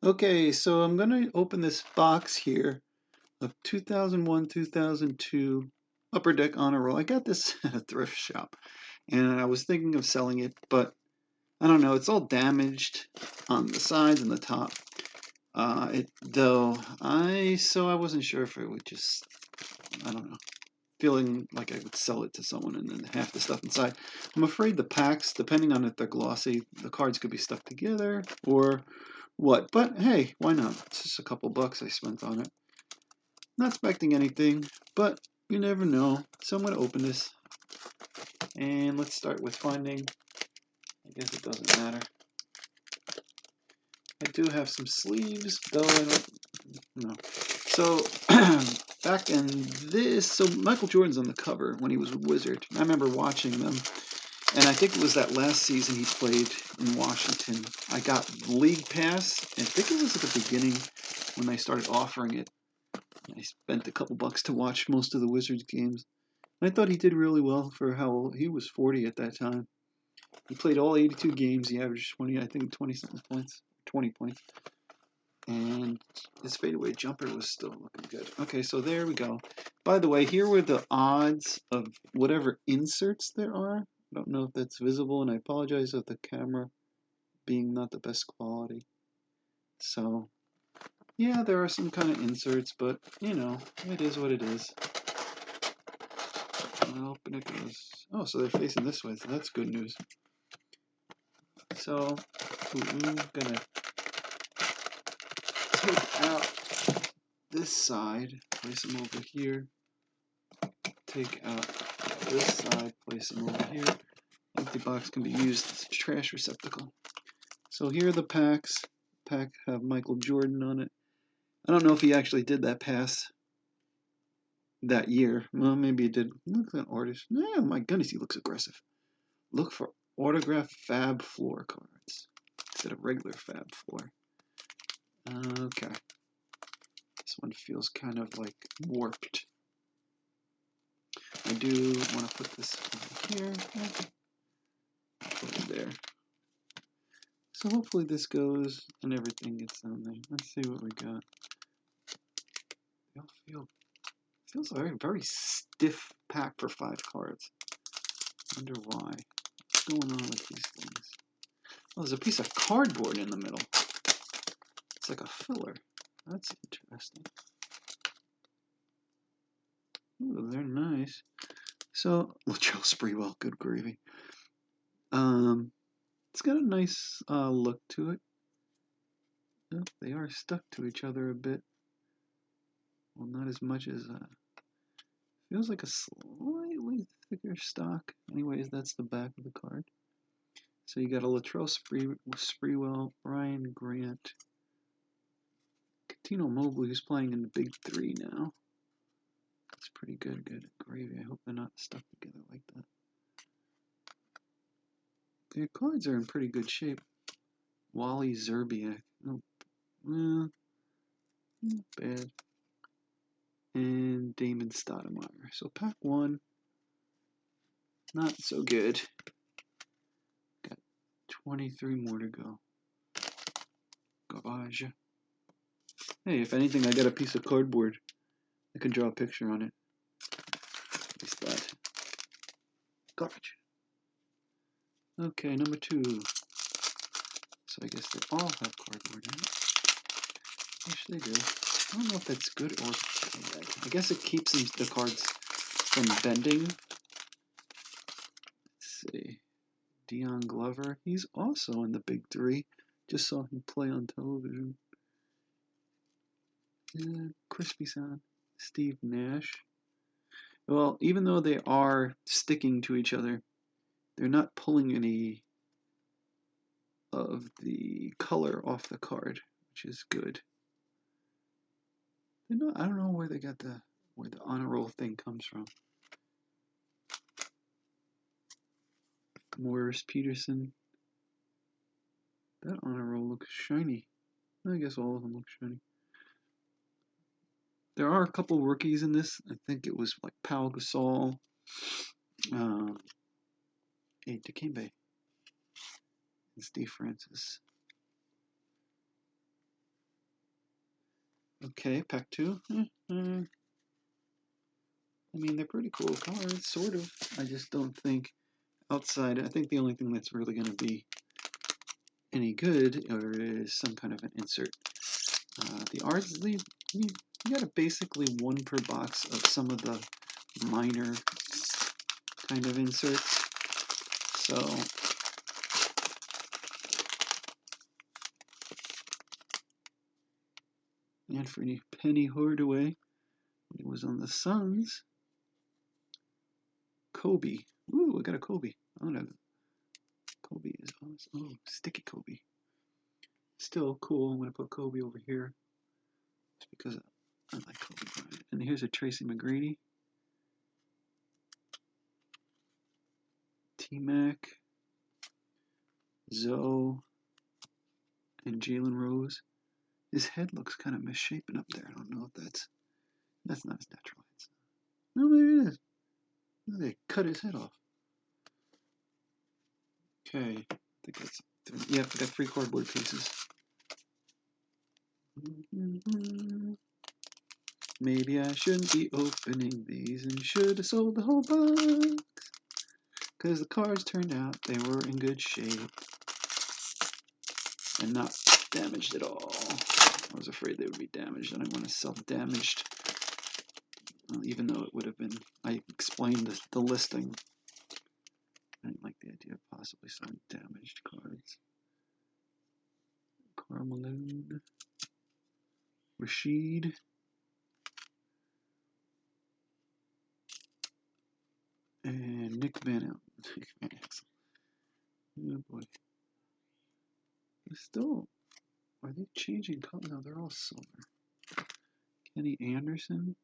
Okay, so I'm going to open this box here of 2001, 2002 Upper Deck Honor Roll. I got this at a thrift shop, and I was thinking of selling it, but I don't know. It's all damaged on the sides and the top. So I wasn't sure if it would just, I don't know, feeling like I would sell it to someone and then half the stuff inside. I'm afraid the packs, depending on if they're glossy, the cards could be stuck together or what. But hey, why not? It's just a couple bucks I spent on it. Not expecting anything, but you never know. So I'm going to open this. And let's start with finding, I guess it doesn't matter. I do have some sleeves, though I don't know. So, back in this, so Michael Jordan's on the cover when he was a Wizard. I remember watching them, and I think it was that last season he played in Washington. I got League Pass, and I think it was at the beginning when they started offering it. I spent a couple bucks to watch most of the Wizards games. I thought he did really well for how old he was. 40 at that time. He played all 82 games. He averaged 20 something points, 20 points. And his fadeaway jumper was still looking good. Okay, so there we go. By the way, here were the odds of whatever inserts there are. I don't know if that's visible, and I apologize for the camera being not the best quality. So, yeah, there are some kind of inserts, but, you know, it is what it is. Open it goes. Oh, so they're facing this way, so that's good news. So, I'm gonna take out this side, place them over here. Take out this side, place them over here. Empty box can be used as a trash receptacle. So here are the packs. Pack have Michael Jordan on it. I don't know if he actually did that pass that year. Well, maybe he did. Look at that artist. Oh my goodness, he looks aggressive. Look for autographed Fab Floor cards instead of regular Fab Floor. Okay. This one feels kind of like warped. I do want to put this over here. Put it there. So hopefully this goes and everything gets on there. Let's see what we got. They all feels very, very stiff pack for 5 cards. Wonder why. What's going on with these things? Oh, there's a piece of cardboard in the middle. It's like a filler. That's interesting. Ooh, they're nice. So, Latrell Sprewell, good gravy. It's got a nice look to it. Oh, they are stuck to each other a bit. Well, not as much as feels like a slightly thicker stock. Anyways, that's the back of the card. So you got a Latrell Sprewell, Ryan Grant, Tino Mobley, who's playing in the Big Three now. That's pretty good. Good gravy. I hope they're not stuck together like that. Their cards are in pretty good shape. Wally Zerbiak. Not bad. And Damon Stoudemire. So pack 1, not so good. Got 23 more to go. Garbage. Hey, if anything, I got a piece of cardboard. I can draw a picture on it. At least that. Garbage. Okay, number 2. So I guess they all have cardboard in it. Yes, they do. I don't know if that's good or bad. I guess it keeps the cards from bending. Let's see. Dion Glover. He's also in the Big Three. Just saw him play on television. Crispy sound. Steve Nash. Well, even though they are sticking to each other, they're not pulling any of the color off the card, which is good. They're not, I don't know where they got where the honor roll thing comes from. Morris Peterson. That honor roll looks shiny. I guess all of them look shiny. There are a couple rookies in this. I think it was like Pau Gasol, Dikembe, and Steve Francis. Okay, pack 2. I mean, they're pretty cool cards, sort of. I just don't think outside. I think the only thing that's really going to be any good or is some kind of an insert. The arts, you got basically one per box of some of the minor kind of inserts. So Anthony Penny Hardaway, he was on the Suns. Kobe. Ooh, I got a Kobe. Oh no, Kobe is awesome. Oh, sticky Kobe. Still cool. I'm gonna put Kobe over here just because I like Kobe Bryant. And here's a Tracy McGrady, T-Mac, Zoe, and Jalen Rose. His head looks kind of misshapen up there. I don't know if that's not his natural head. No, maybe it is. They cut his head off. Okay, I think that's, yeah, we got 3 cardboard pieces. Maybe I shouldn't be opening these and should have sold the whole box. Because the cards turned out they were in good shape and not damaged at all. I was afraid they would be damaged. I didn't want to sell damaged, even though it would have been, I explained the listing. I didn't like the idea of possibly selling damaged cards. Carmaloon, Rashid, and Nick Van Exel. Oh boy. Still, are they changing color? No, they're all silver. Kenny Anderson.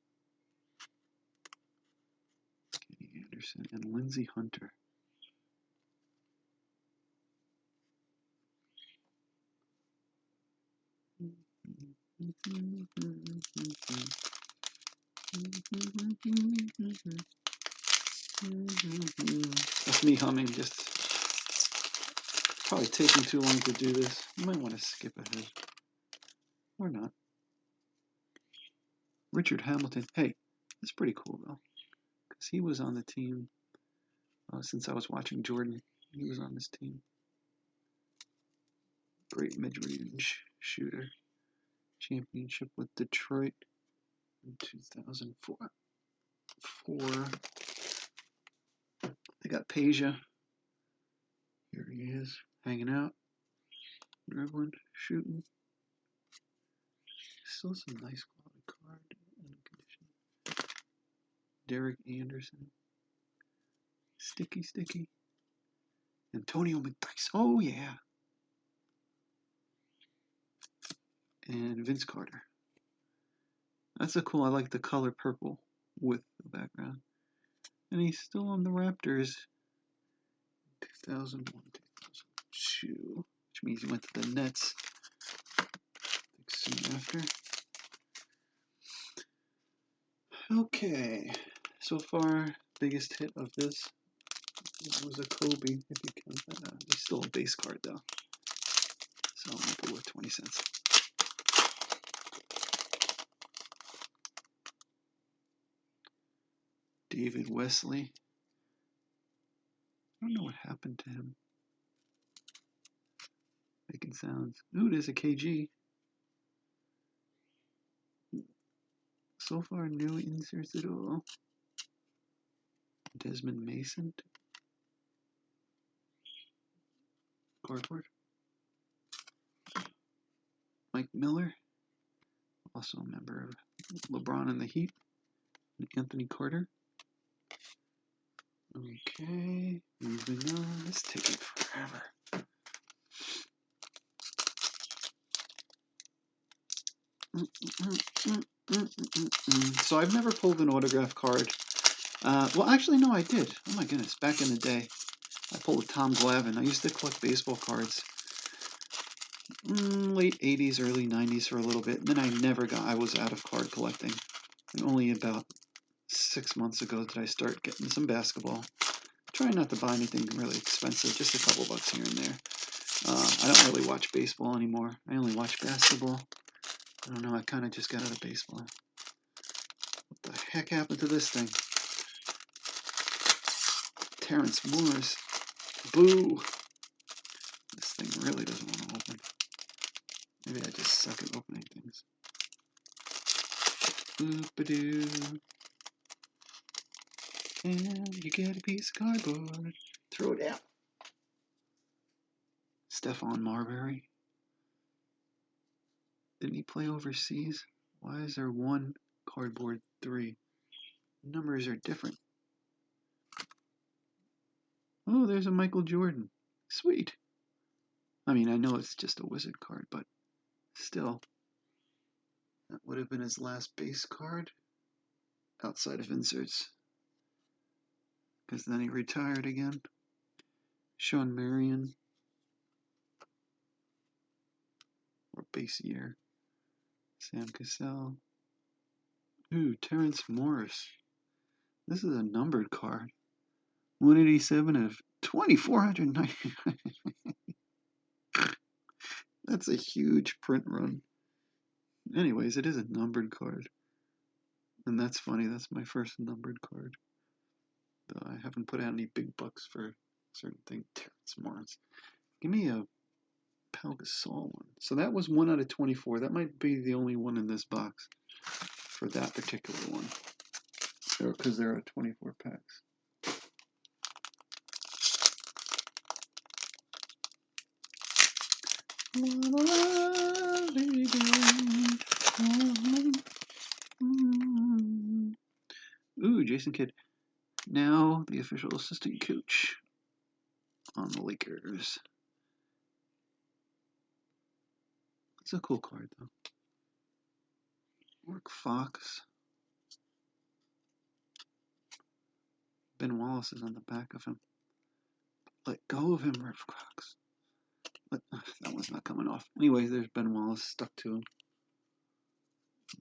Kenny Anderson and Lindsey Hunter. That's me humming, just probably taking too long to do this. You might want to skip ahead. Or not. Richard Hamilton. Hey, that's pretty cool though. Because he was on the team since I was watching Jordan. He was on this team. Great mid-range shooter. Championship with Detroit in 2004. They got Peja. Here he is, hanging out, dribbling, shooting. Still some nice quality card in condition. Derek Anderson. Sticky. Antonio McDyess. Oh yeah. And Vince Carter. That's a cool. I like the color purple with the background. And he's still on the Raptors. 2001, 2002, which means he went to the Nets soon after. Okay, so far, biggest hit of this was a Kobe, if you count that out. He's still a base card though, so I'll make it worth 20 cents. David Wesley. I don't know what happened to him. Making sounds. Ooh, there's a KG. So far, no inserts at all. Desmond Mason. Cardboard. Mike Miller. Also a member of LeBron and the Heat. And Anthony Carter. Okay, moving on. It's taking forever. So I've never pulled an autograph card. Well, actually, no, I did. Oh my goodness, back in the day, I pulled a Tom Glavine. I used to collect baseball cards. Late 80s, early 90s for a little bit. And then I was out of card collecting. And only about 6 months ago did I start getting some basketball. Trying not to buy anything really expensive, just a couple bucks here and there. I don't really watch baseball anymore. I only watch basketball. I don't know, I kind of just got out of baseball. What the heck happened to this thing? Terrence Morris. Boo! This thing really doesn't want to open. Maybe I just suck at opening things. Boop-a-doo. And you get a piece of cardboard. Throw it out. Stephon Marbury. Didn't he play overseas? Why is there 1 cardboard 3? Numbers are different. Oh, there's a Michael Jordan. Sweet. I mean, I know it's just a Wizard card, but still. That would have been his last base card outside of inserts. Because then he retired again. Sean Marion. Or base year. Sam Cassell. Ooh, Terrence Morris. This is a numbered card. 187 of 2,499. That's a huge print run. Anyways, it is a numbered card. And that's funny, that's my first numbered card. Though I haven't put out any big bucks for a certain thing. Terrence Morris. Give me a Pau Gasol one. So that was 1 out of 24. That might be the only one in this box for that particular one. Because there are 24 packs. Ooh, Jason Kidd. Now the official assistant coach on the Lakers. It's a cool card, though. Mark Fox. Ben Wallace is on the back of him. Let go of him, Rick Fox. That one's not coming off. Anyway, there's Ben Wallace stuck to him.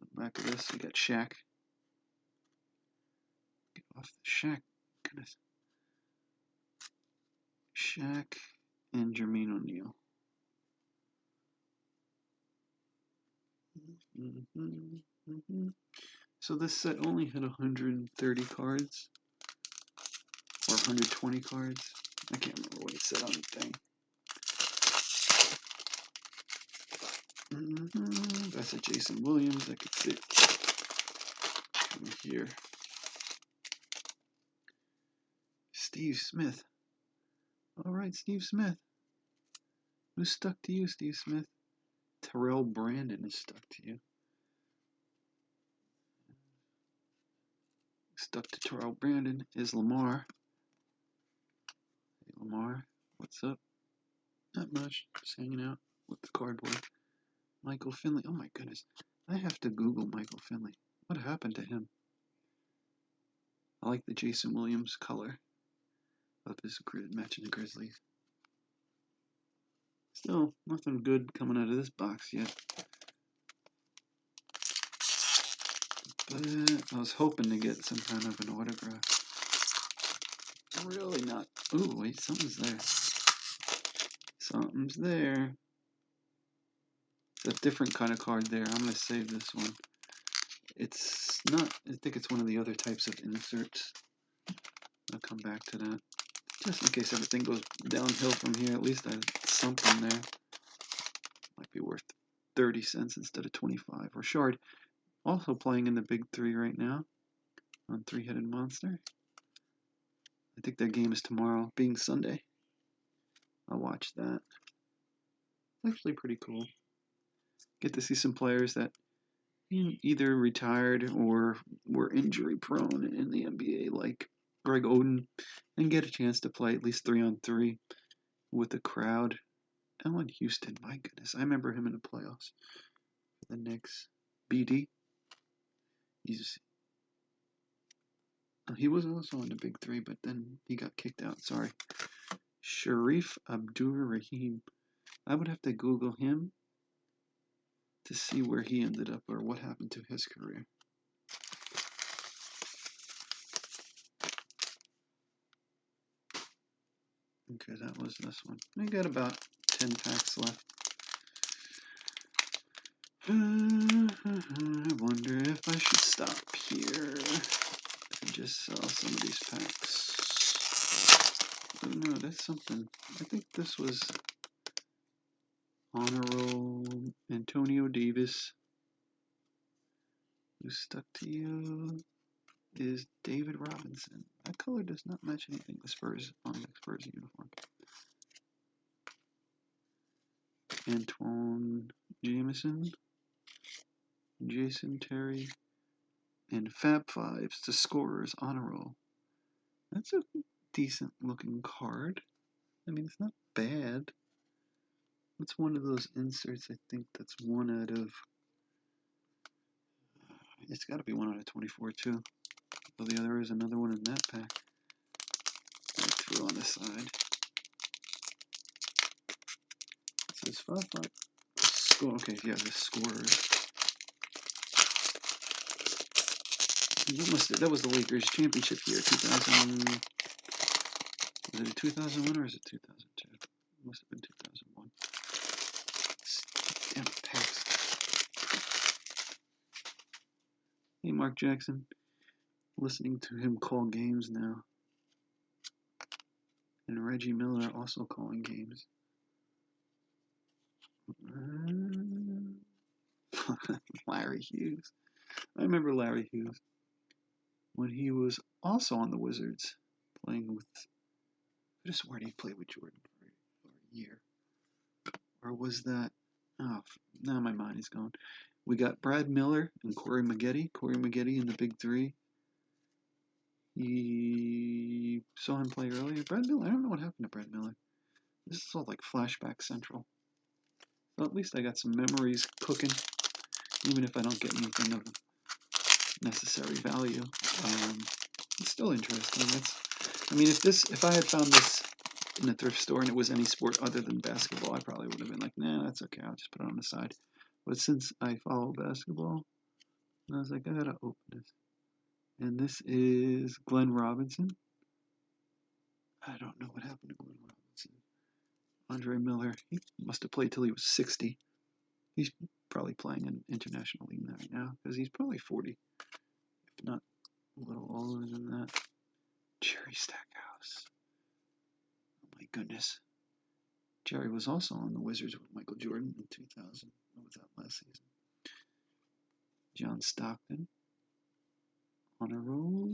On the back of this, we got Shaq. Get off the Shaq. Goodness. Shaq and Jermaine O'Neal. So this set only had 130 cards. Or 120 cards. I can't remember what it said on the thing. That's a Jason Williams. I could fit here. Steve Smith. All right, Steve Smith. Who's stuck to you, Steve Smith? Terrell Brandon is stuck to you. Stuck to Terrell Brandon is Lamar. Hey, Lamar, what's up? Not much. Just hanging out with the cardboard. Michael Finley. Oh my goodness. I have to Google Michael Finley. What happened to him? I like the Jason Williams color of his matching the Grizzlies. Still, nothing good coming out of this box yet. But I was hoping to get some kind of an autograph. Really not. Ooh, wait, something's there. Something's there. It's a different kind of card there. I'm going to save this one. It's not, I think it's one of the other types of inserts. I'll come back to that. Just in case everything goes downhill from here, at least I have something there. Might be worth 30 cents instead of 25. Or Shard, also playing in the Big Three right now on Three-Headed Monster. I think their game is tomorrow, being Sunday. I'll watch that. It's actually pretty cool. Get to see some players that either retired or were injury prone in the NBA, like Greg Oden, and get a chance to play at least 3-on-3 with the crowd. Allen Houston, my goodness, I remember him in the playoffs for the Knicks. BD, he was also in the Big Three, but then he got kicked out. Sorry. Sharif Abdur-Rahim. I would have to Google him to see where he ended up or what happened to his career. Okay, that was this one. I got about 10 packs left. I wonder if I should stop here and just sell some of these packs. Oh no, that's something. I think this was Honor Roll Antonio Davis. Who stuck to you is David Robinson. That color does not match anything the Spurs on the Spurs uniform. Antoine Jameson, Jason Terry, and Fab Fives, the scorers honor roll. That's a decent looking card. I mean, it's not bad. It's one of those inserts, I think that's one out of, it's got to be 1 out of 24 too. Well, the other is another one in that pack. I threw on the side. It says 5-5. Score. Okay, yeah, the scorers. That was the Lakers championship year, 2000. Was it a 2001 or is it 2002? It must have been 2001. Damn packs. Hey, Mark Jackson. Listening to him call games now. And Reggie Miller also calling games. Larry Hughes. I remember Larry Hughes when he was also on the Wizards playing with. I just swear he played with Jordan for a year. Or was that? Oh, now my mind is gone. We got Brad Miller and Corey Maggette. Corey Maggette in the big three. He saw him play earlier. Brad Miller. I don't know what happened to Brad Miller. This is all like flashback central. So at least I got some memories cooking, even if I don't get anything of necessary value. It's still interesting. I mean, if I had found this in a thrift store and it was any sport other than basketball, I probably would have been like, nah, that's okay. I'll just put it on the side. But since I follow basketball, I was like, I gotta open this. And this is Glenn Robinson. I don't know what happened to Glenn Robinson. Andre Miller, he must have played till he was 60. He's probably playing in International League right now because he's probably 40, if not a little older than that. Jerry Stackhouse. Oh my goodness. Jerry was also on the Wizards with Michael Jordan in 2000. What was that last season? John Stockton. Honor Roll.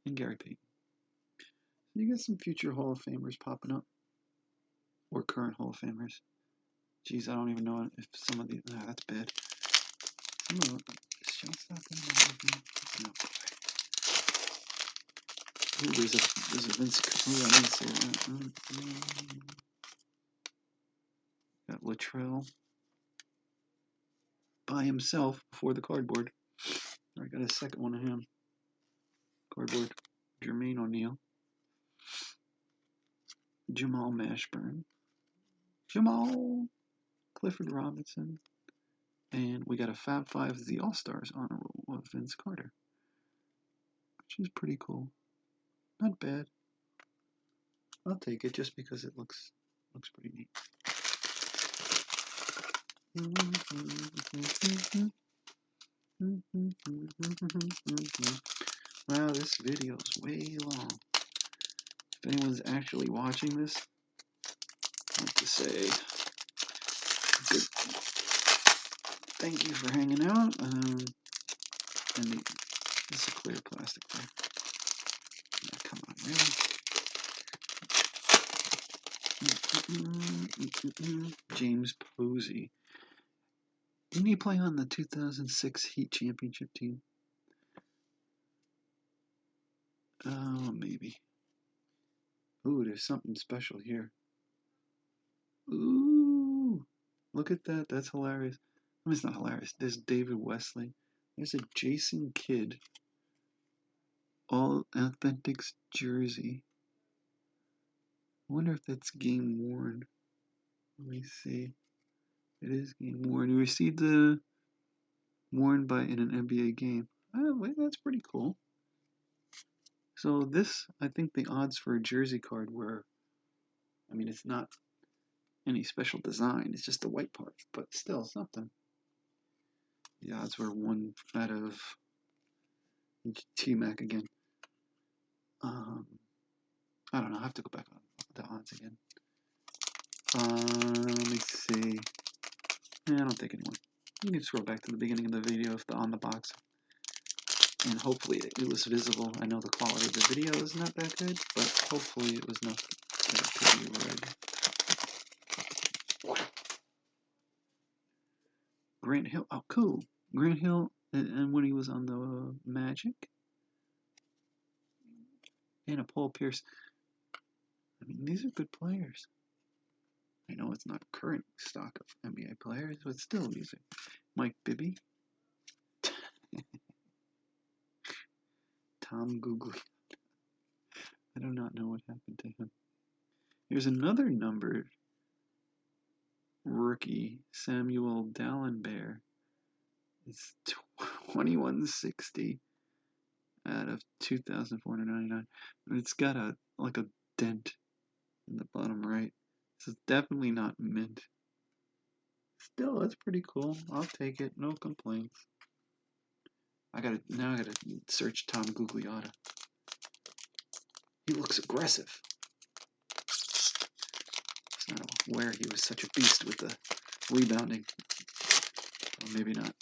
And Gary Payton. So you got some future Hall of Famers popping up. Or current Hall of Famers. Jeez, I don't even know if some of these. Nah, that's bad. Some of them. Is John Stockton in the Hall of Fame? No. Ooh, there's a Vince. Ooh, I didn't say that. Got Latrell by himself before the cardboard. I got a second one of him. Cardboard. Jermaine O'Neal. Jamal Mashburn. Jamal. Clifford Robinson. And we got a Fab Five The All-Stars honor roll of Vince Carter. Which is pretty cool. Not bad. I'll take it just because it looks pretty neat. Wow, this video is way long. If anyone's actually watching this, I'd like to say good. Thank you for hanging out. And this is a clear plastic thing. Yeah, come on, really? James Posey. Didn't he play on the 2006 Heat championship team? Oh, maybe. Ooh, there's something special here. Ooh, look at that. That's hilarious. I mean, it's not hilarious. There's David Wesley. There's a Jason Kidd. All Authentics jersey. I wonder if that's game worn. Let me see. It is game worn. You received the worn by in an NBA game. Oh, wait, that's pretty cool. So this, I think the odds for a jersey card were, I mean, it's not any special design. It's just the white part, but still something. The odds were 1 out of T-Mac again. I don't know. I have to go back on the odds again. Let me see. I don't think anyone. You can scroll back to the beginning of the video if on the box. And hopefully it was visible. I know the quality of the video is not that good, but hopefully it was enough that it could be read. Grant Hill. Oh, cool. Grant Hill, and when he was on the Magic. And a Paul Pierce. I mean, these are good players. I know it's not current stock of NBA players, but still, these are Mike Bibby. Tom Googly. I do not know what happened to him. Here's another numbered rookie, Samuel Dallenberg. It's 2160 out of 2,499. It's got a dent in the bottom right. This is definitely not mint. Still, that's pretty cool. I'll take it. No complaints. Now I gotta search Tom Gugliotta. He looks aggressive. It's not aware he was such a beast with the rebounding. Or maybe not.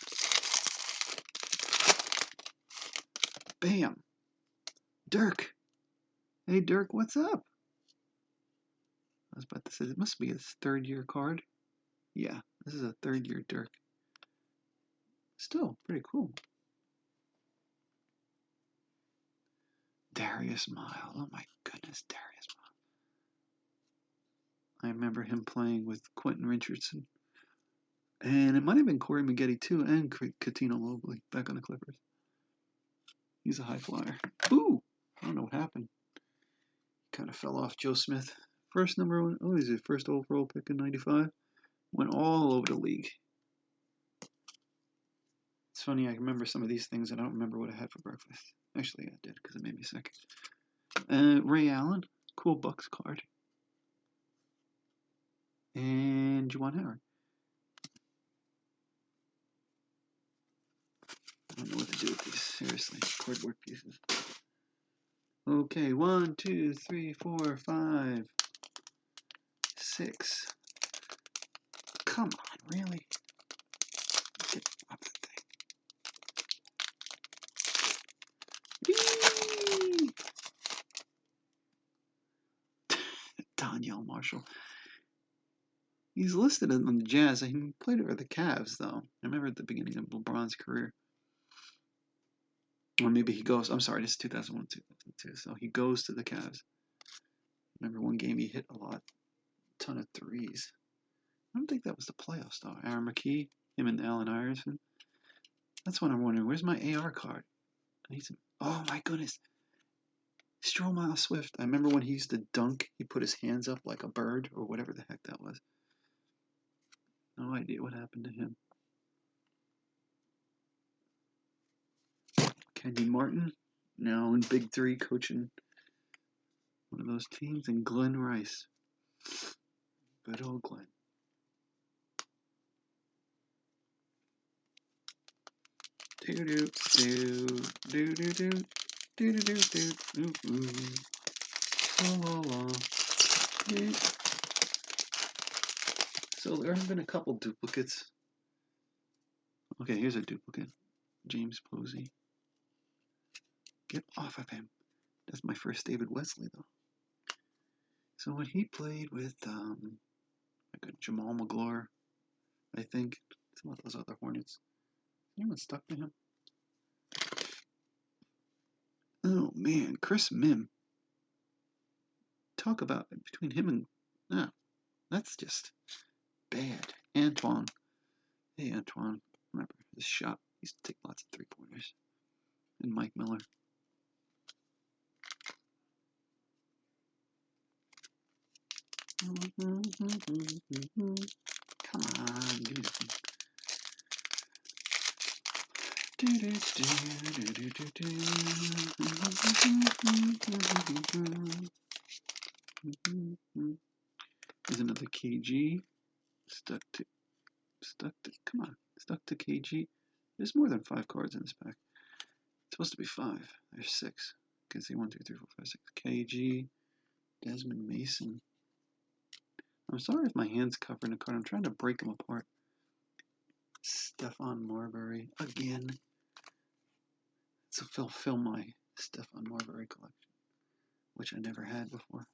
Bam! Dirk! Hey Dirk, what's up? I was about to say, it must be his 3rd year card. Yeah, this is a 3rd year Dirk. Still, pretty cool. Darius Miles. Oh my goodness, Darius Miles. I remember him playing with Quentin Richardson. And it might have been Corey Maggette too, and Cuttino Mobley back on the Clippers. He's a high flyer. Ooh! I don't know what happened. Kind of fell off. Joe Smith. First number 1. Oh, he's his first overall pick in 95. Went all over the league. It's funny, I remember some of these things. I don't remember what I had for breakfast. Actually, I did because it made me sick. Ray Allen. Cool Bucks card. And Juwan Howard. I don't know what to do with these. Seriously. Cardboard pieces. Okay, 1, 2, 3, 4, 5, 6. Come on, really? Get off the thing. Danielle Marshall. He's listed on the Jazz. He played for the Cavs, though. I remember at the beginning of LeBron's career. Or maybe he goes. I'm sorry, this is 2001, 2002. So he goes to the Cavs. Remember one game he hit a ton of threes. I don't think that was the playoffs, though. Aaron McKee, him and Allen Iverson. That's what I'm wondering. Where's my AR card? I need some. Oh my goodness. Stromile Swift. I remember when he used to dunk, he put his hands up like a bird or whatever the heck that was. No idea what happened to him. Kenny Martin, now in Big 3 coaching one of those teams, and Glenn Rice. Good old Glenn. So there have been a couple duplicates. Okay, here's a duplicate. James Posey. Get off of him. That's my first David Wesley, though. So when he played with Jamal McGlure, I think, some of those other Hornets. Anyone stuck to him? Oh man, Chris Mim. Talk about between him and that's just bad. Antoine. Hey Antoine. Remember his shot. He used to take lots of 3-pointers. And Mike Miller. Come on, give me the thing. Here's another KG. Stuck to KG. There's more than 5 cards in this pack. It's supposed to be 5. There's 6. You can see 1, 2, 3, 4, 5, 6. KG, Desmond Mason. I'm sorry if my hand's covering the card. I'm trying to break them apart. Stephon Marbury again. So fill my Stephon Marbury collection, which I never had before.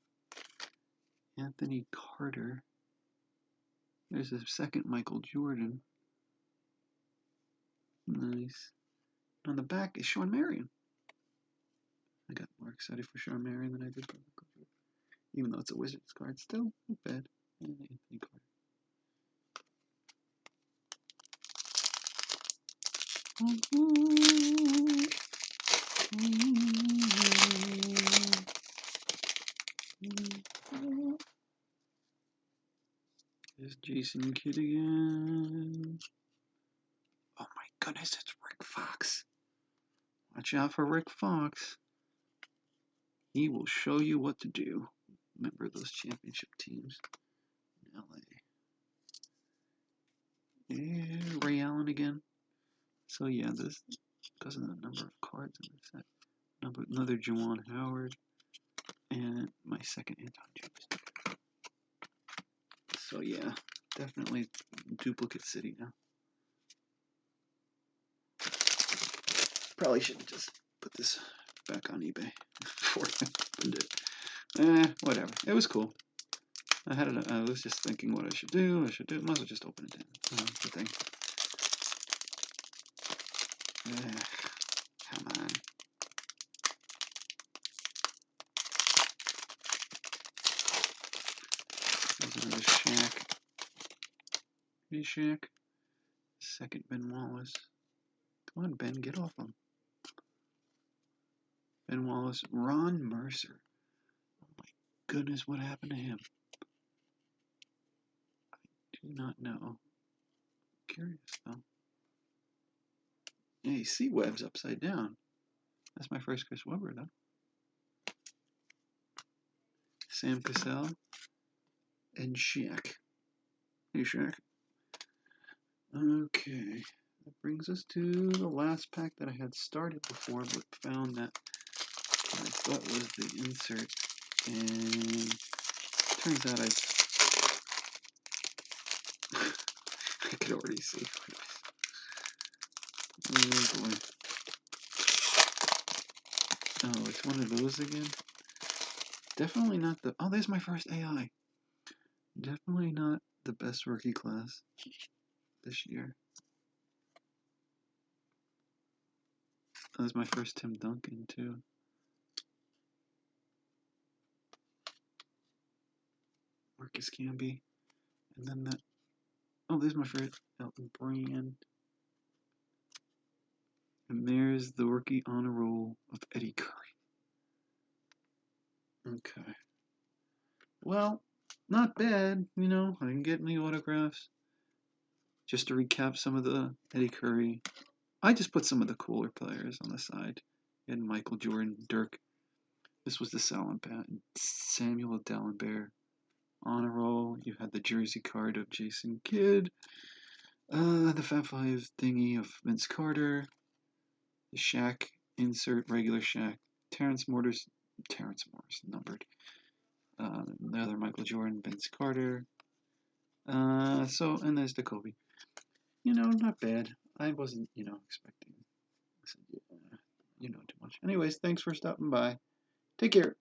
Anthony Carter. There's a second Michael Jordan. Nice. On the back is Sean Marion. I got more excited for Sean Marion than I did for Michael Jordan. Even though it's a Wizards card, still not bad. And Anthony Carter. There's Jason Kidd again. Oh my goodness, it's Rick Fox. Watch out for Rick Fox. He will show you what to do. Remember those championship teams in LA. Yeah, Ray Allen again. So yeah, this because of the number of cards in the set. Another Juwan Howard. And my second Anton James. So yeah, definitely duplicate city now. Probably should have just put this back on eBay before I opened it. Whatever. It was cool. I was just thinking what I should do. Might as well just open it in. The thing. Come on. There's another Shaq. Hey, Shaq. Second Ben Wallace. Come on, Ben, get off him. Ben Wallace. Ron Mercer. Oh my goodness, what happened to him? I do not know. Curious though. Hey, C-Web's upside down. That's my first Chris Webber though. Sam Cassell and Shaq. Hey, Shaq. Okay, that brings us to the last pack that I had started before, but found that I thought was the insert, and turns out I could already see. Oh boy. Oh, it's one of those again? Definitely not the... Oh, there's my first AI. Definitely not the best rookie class this year. That was my first Tim Duncan, too. Marcus Camby. And then that... Oh, there's my first Elton Brand. And there's the rookie honor roll of Eddie Curry. Okay. Well, not bad, you know. I didn't get any autographs. Just to recap some of the Eddie Curry. I just put some of the cooler players on the side. You had Michael Jordan, Dirk. This was the Samuel Dallenberg honor roll. You had the jersey card of Jason Kidd. The Fab Five thingy of Vince Carter. The Shaq insert, regular Shaq. Terrence Morris numbered. The other Michael Jordan, Vince Carter. And there's the Kobe. You know, not bad. I wasn't, expecting, too much. Anyways, thanks for stopping by. Take care.